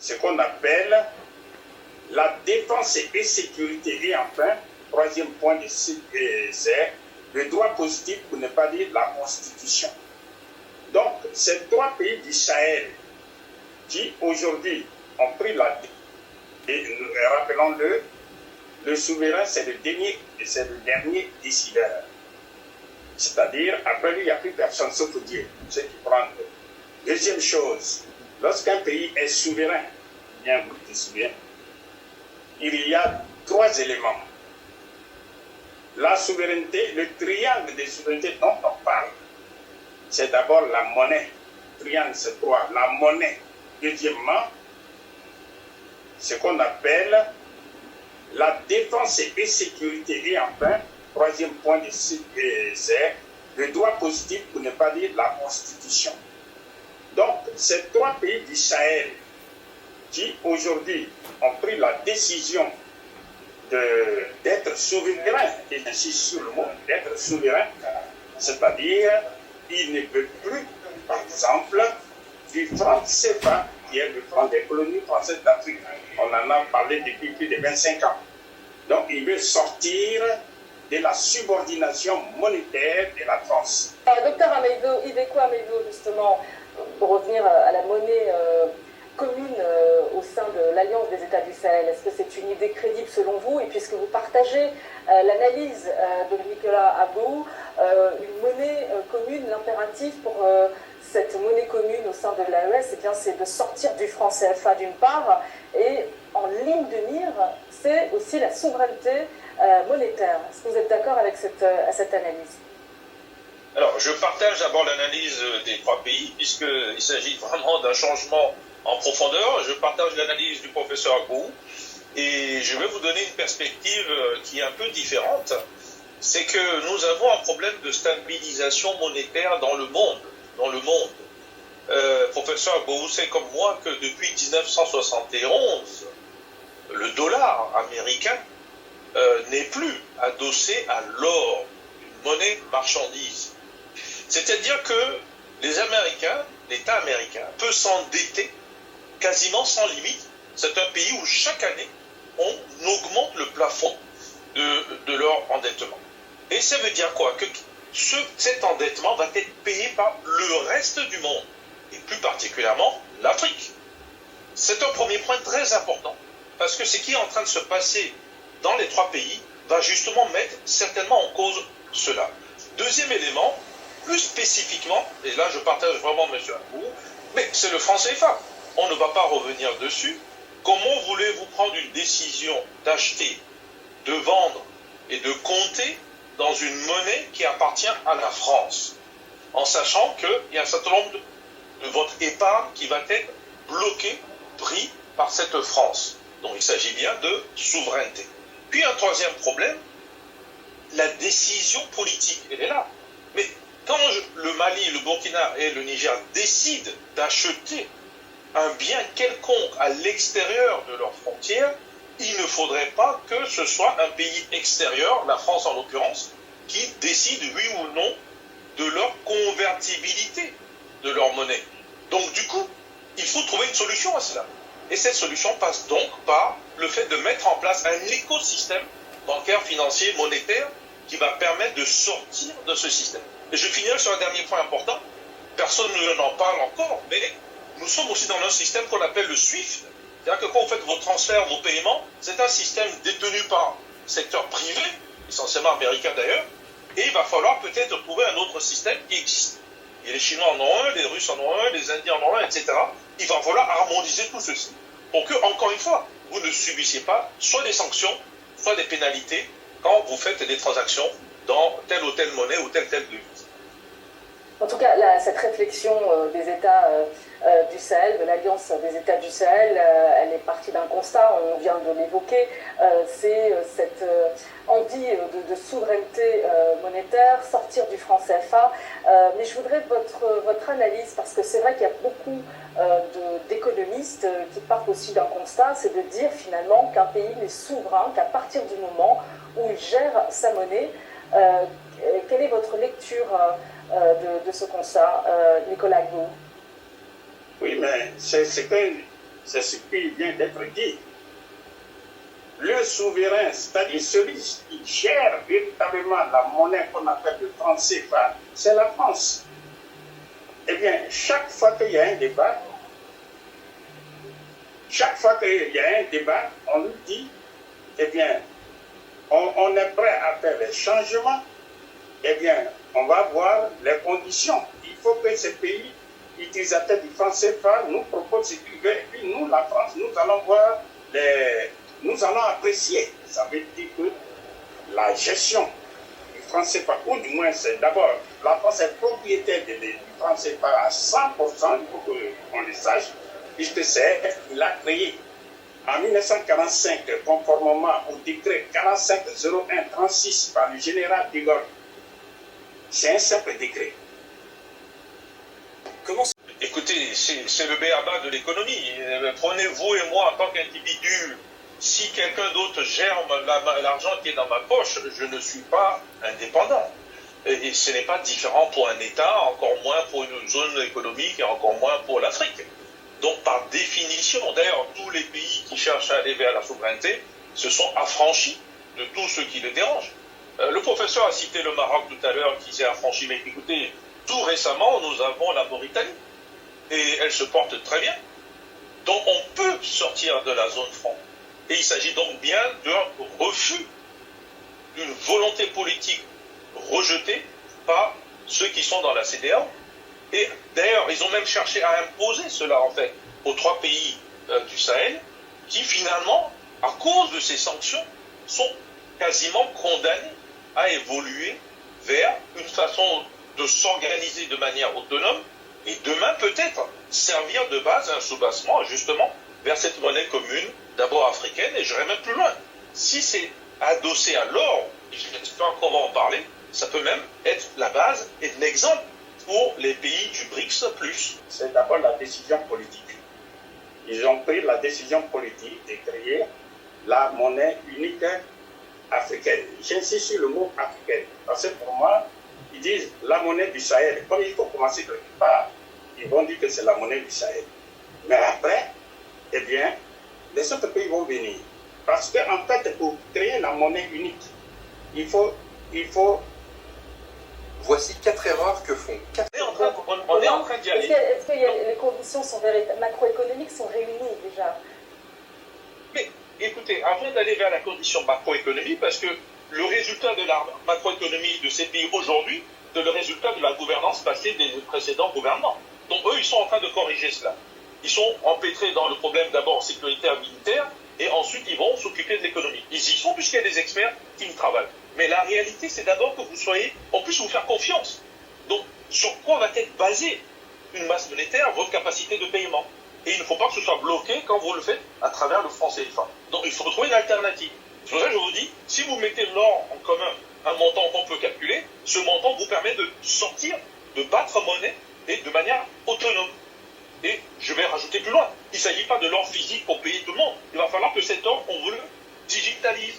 ce qu'on appelle la défense et sécurité. Et enfin, troisième point, c'est le droit positif, pour ne pas dire la Constitution. Donc, ces trois pays du Sahel qui aujourd'hui ont pris la décision, et rappelons-le, le souverain, c'est le dernier décideur. C'est-à-dire, après lui, il n'y a plus personne sauf Dieu, ceux qui prennent. Deuxième chose, lorsqu'un pays est souverain, bien vous vous souvenez, il y a trois éléments. La souveraineté, le triangle des souverainetés dont on parle, c'est d'abord la monnaie. Triangle, c'est trois. La monnaie. Deuxièmement, ce qu'on appelle la défense et sécurité. Et enfin, troisième point, c'est le droit positif, pour ne pas dire la Constitution. Donc, ces trois pays du Sahel qui aujourd'hui ont pris la décision d'être souverains, et j'insiste sur le mot, d'être souverains, c'est-à-dire ils ne veulent plus, par exemple, du franc CFA, qui est le franc des colonies françaises d'Afrique. On en a parlé depuis plus de 25 ans. Donc, ils veulent sortir de la subordination monétaire de la France. Docteur Ibeco Amedo, justement, pour revenir à la monnaie commune au sein de l'Alliance des États du Sahel, est-ce que c'est une idée crédible selon vous? Et puisque vous partagez l'analyse de Nicolas Abou, une monnaie commune, l'impératif pour cette monnaie commune au sein de l'AES, eh bien, c'est de sortir du franc CFA d'une part, et en ligne de mire, c'est aussi la souveraineté monétaire. Est-ce que vous êtes d'accord avec cette analyse? Alors, je partage d'abord l'analyse des trois pays, puisqu'il s'agit vraiment d'un changement en profondeur. Je partage l'analyse du professeur Abou, et je vais vous donner une perspective qui est un peu différente. C'est que nous avons un problème de stabilisation monétaire dans le monde. Professeur Abou sait comme moi que depuis 1971, le dollar américain n'est plus adossé à l'or, une monnaie marchandise. C'est-à-dire que les Américains, l'État américain, peut s'endetter quasiment sans limite. C'est un pays où chaque année, on augmente le plafond de leur endettement. Et ça veut dire quoi? Que cet endettement va être payé par le reste du monde, et plus particulièrement l'Afrique. C'est un premier point très important, parce que ce qui est en train de se passer dans les trois pays va justement mettre certainement en cause cela. Deuxième élément, plus spécifiquement, et là je partage vraiment M. Abou, mais c'est le franc CFA. On ne va pas revenir dessus. Comment voulez-vous prendre une décision d'acheter, de vendre et de compter dans une monnaie qui appartient à la France, en sachant qu'il y a un certain nombre de votre épargne qui va être bloquée, pris par cette France. Donc il s'agit bien de souveraineté. Puis un troisième problème, la décision politique, elle est là. Mais quand le Mali, le Burkina et le Niger décident d'acheter un bien quelconque à l'extérieur de leurs frontières, il ne faudrait pas que ce soit un pays extérieur, la France en l'occurrence, qui décide oui ou non de leur convertibilité de leur monnaie. Donc du coup, il faut trouver une solution à cela. Et cette solution passe donc par le fait de mettre en place un écosystème bancaire, financier, monétaire qui va permettre de sortir de ce système. Et je finirai sur un dernier point important. Personne n'en parle encore, mais nous sommes aussi dans un système qu'on appelle le SWIFT. C'est-à-dire que quand vous faites vos transferts, vos paiements, c'est un système détenu par le secteur privé, essentiellement américain d'ailleurs, et il va falloir peut-être trouver un autre système qui existe. Et les Chinois en ont un, les Russes en ont un, les Indiens en ont un, etc. Il va falloir harmoniser tout ceci pour que, encore une fois, vous ne subissiez pas soit des sanctions, soit des pénalités quand vous faites des transactions dans telle ou telle monnaie ou telle devise. En tout cas, cette réflexion des États du Sahel, de l'Alliance des États du Sahel, elle est partie d'un constat, on vient de l'évoquer, c'est cette envie de souveraineté monétaire, sortir du franc CFA. Mais je voudrais votre analyse, parce que c'est vrai qu'il y a beaucoup d'économistes qui partent aussi d'un constat, c'est de dire finalement qu'un pays n'est souverain qu'à partir du moment où il gère sa monnaie. Quelle est votre lecture de ce constat, Nicolas Abou? Oui, mais c'est que c'est ce qui vient d'être dit. Le souverain, c'est-à-dire celui qui gère véritablement la monnaie qu'on appelle le franc CFA, c'est la France. Eh bien, chaque fois qu'il y a un débat, on nous dit, eh bien, on est prêt à faire les changements, eh bien, on va voir les conditions. Il faut que ces pays utilisateurs du franc CFA nous proposent ce qu'ils veulent, et puis nous, la France, nous allons apprécier. Ça veut dire que la gestion du franc CFA, ou du moins, c'est d'abord, la France est propriétaire du franc CFA à 100%, il faut qu'on le sache, puisque c'est elle qui l'a créé. En 1945, conformément au décret 45-01-36 par le général de Gaulle, c'est un simple décret. Écoutez, c'est le b.a.-ba de l'économie. Prenez vous et moi en tant qu'individu. Si quelqu'un d'autre gère l'argent qui est dans ma poche, je ne suis pas indépendant. Et ce n'est pas différent pour un État, encore moins pour une zone économique et encore moins pour l'Afrique. Donc par définition, d'ailleurs, tous les pays qui cherchent à aller vers la souveraineté se sont affranchis de tout ce qui les dérange. Le professeur a cité le Maroc tout à l'heure qui s'est affranchi, mais écoutez, tout récemment, nous avons la Mauritanie. Et elle se porte très bien. Donc on peut sortir de la zone franc. Et il s'agit donc bien d'un refus, d'une volonté politique rejetée par ceux qui sont dans la CEDEAO. Et d'ailleurs, ils ont même cherché à imposer cela, en fait, aux 3 pays du Sahel, qui finalement, à cause de ces sanctions, sont quasiment condamnés à évoluer vers une façon de s'organiser de manière autonome, et demain peut-être servir de base à un soubassement, justement, vers cette monnaie commune, d'abord africaine, et j'irai même plus loin. Si c'est adossé à l'or, j'espère qu'on va en parler, ça peut même être la base et l'exemple pour les pays du BRICS+. C'est d'abord la décision politique. Ils ont pris la décision politique de créer la monnaie unique africaine. J'insiste sur le mot africaine, parce que pour moi, ils disent la monnaie du Sahel. Comme il faut commencer quelque part, ils vont dire que c'est la monnaie du Sahel. Mais après, eh bien, les autres pays vont venir. Parce qu'en fait, pour créer la monnaie unique, il faut Voici 4 erreurs que font 4... On est en train d'y aller. Est-ce que les conditions macroéconomiques sont réunies déjà? Mais écoutez, avant d'aller vers la condition macroéconomique, parce que le résultat de la macroéconomie de ces pays aujourd'hui, c'est le résultat de la gouvernance passée des précédents gouvernements. Donc eux, ils sont en train de corriger cela. Ils sont empêtrés dans le problème d'abord sécuritaire militaire, et ensuite ils vont s'occuper de l'économie. Ils y sont puisqu'il y a des experts qui y travaillent. Mais la réalité, c'est d'abord que on puisse vous faire confiance. Donc, sur quoi va être basée une masse monétaire, votre capacité de paiement? Et il ne faut pas que ce soit bloqué quand vous le faites à travers le franc CFA. Donc, il faut trouver une alternative. C'est pour ça que je vous dis, si vous mettez l'or en commun, un montant qu'on peut calculer, ce montant vous permet de sortir, de battre monnaie et de manière autonome. Et je vais rajouter plus loin, il ne s'agit pas de l'or physique pour payer tout le monde. Il va falloir que cet or, on le digitalise.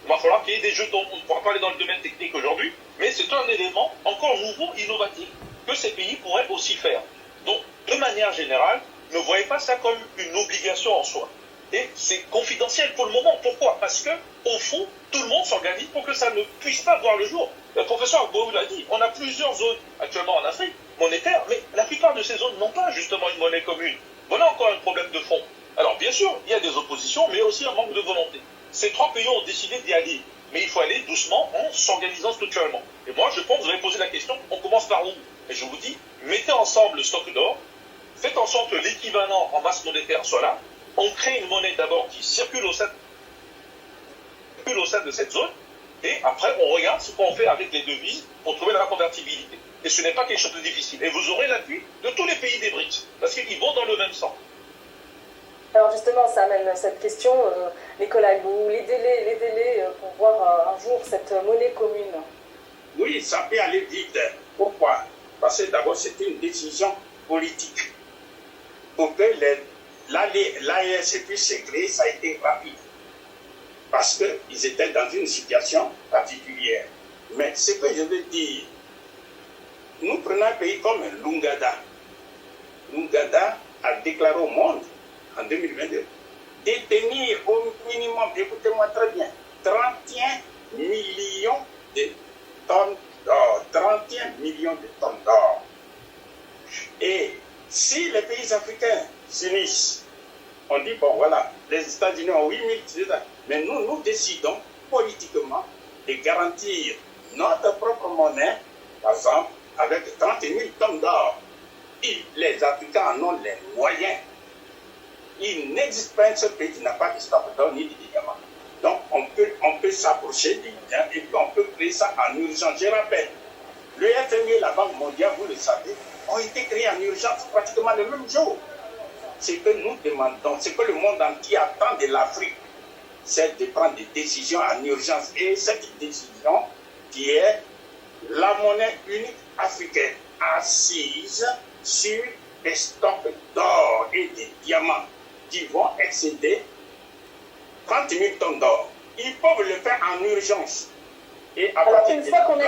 Il va falloir qu'il y ait des jetons. On ne pourra pas aller dans le domaine technique aujourd'hui, mais c'est un élément encore nouveau, innovatif, que ces pays pourraient aussi faire. Donc, de manière générale, ne voyez pas ça comme une obligation en soi. Et c'est confidentiel pour le moment. Pourquoi? Parce que, au fond, tout le monde s'organise pour que ça ne puisse pas voir le jour. Le professeur Agbo l'a dit, on a plusieurs zones actuellement en Afrique monétaires, mais la plupart de ces zones n'ont pas justement une monnaie commune. Voilà encore un problème de fond. Alors, bien sûr, il y a des oppositions, mais aussi un manque de volonté. Ces 3 pays ont décidé d'y aller, mais il faut aller doucement en s'organisant structurellement. Et moi, je pense, vous avez posé la question, on commence par où? Et je vous dis, mettez ensemble le stock d'or, faites en sorte que l'équivalent en masse monétaire soit là, on crée une monnaie d'abord qui circule au sein de cette zone, et après, on regarde ce qu'on fait avec les devises pour trouver la convertibilité. Et ce n'est pas quelque chose de difficile. Et vous aurez l'appui de tous les pays des BRICS, parce qu'ils vont dans le même sens. Alors justement, ça amène cette question, Nicolas Agbo, les délais pour voir un jour cette monnaie commune. Oui, ça peut aller vite. Pourquoi? Parce que d'abord, c'était une décision politique. Pour que l'AES puisse se créer, ça a été rapide. Parce qu'ils étaient dans une situation particulière. Mais ce que je veux dire, nous prenons un pays comme l'Ouganda. L'Ouganda a déclaré au monde en 2022, détenir au minimum, écoutez-moi très bien, 31 millions de tonnes d'or. 31 millions de tonnes d'or. Et si les pays africains s'unissent, on dit, bon voilà, les États-Unis ont 8000, mais nous décidons politiquement de garantir notre propre monnaie, par exemple, avec 30 000 tonnes d'or. Les Africains en ont les moyens. Il n'existe pas un seul pays qui n'a pas de stock d'or ni de diamants. Donc on peut s'approcher des biens et puis on peut créer ça en urgence. Je rappelle, le FMI et la Banque mondiale, vous le savez, ont été créés en urgence pratiquement le même jour. Ce que nous demandons, ce que le monde entier attend de l'Afrique, c'est de prendre des décisions en urgence. Et cette décision qui est la monnaie unique africaine assise sur des stocks d'or et de diamants qui vont excéder 30 000 tonnes d'or. Ils peuvent le faire en urgence. Et à Alors, partir une fois qu'on est